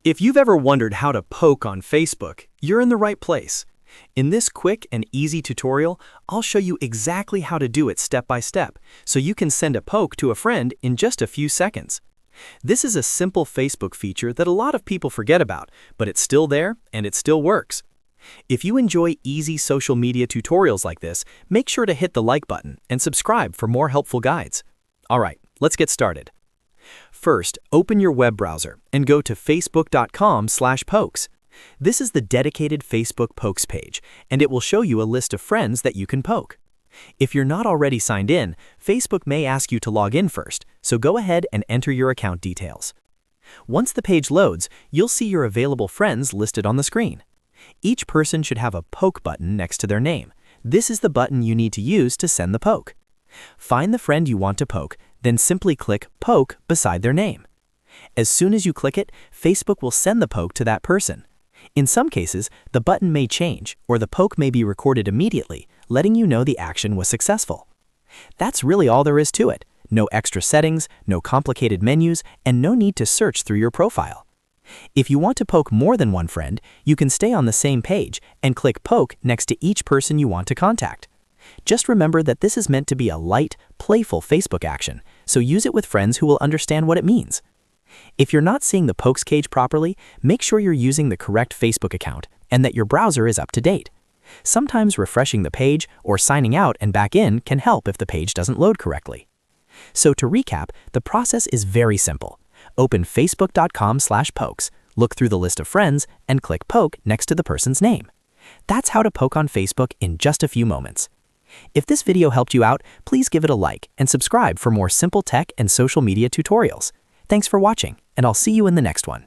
If you've ever wondered how to poke on Facebook, you're in the right place. In this quick and easy tutorial, I'll show you exactly how to do it step by step, so you can send a poke to a friend in just a few seconds. This is a simple Facebook feature that a lot of people forget about, but it's still there and it still works. If you enjoy easy social media tutorials like this, make sure to hit the like button and subscribe for more helpful guides. Alright, let's get started. First, open your web browser and go to facebook.com/pokes. This is the dedicated Facebook Pokes page, and it will show you a list of friends that you can poke. If you're not already signed in, Facebook may ask you to log in first, so go ahead and enter your account details. Once the page loads, you'll see your available friends listed on the screen. Each person should have a poke button next to their name. This is the button you need to use to send the poke. Find the friend you want to poke, then simply click Poke beside their name. As soon as you click it, Facebook will send the poke to that person. In some cases, the button may change, or the poke may be recorded immediately, letting you know the action was successful. That's really all there is to it. No extra settings, no complicated menus, and no need to search through your profile. If you want to poke more than one friend, you can stay on the same page and click Poke next to each person you want to contact. Just remember that this is meant to be a light, playful Facebook action, so use it with friends who will understand what it means. If you're not seeing the Pokes cage properly, make sure you're using the correct Facebook account and that your browser is up to date. Sometimes refreshing the page or signing out and back in can help if the page doesn't load correctly. So to recap, the process is very simple. Open facebook.com/pokes, look through the list of friends, and click Poke next to the person's name. That's how to poke on Facebook in just a few moments. If this video helped you out, please give it a like and subscribe for more simple tech and social media tutorials. Thanks for watching, and I'll see you in the next one.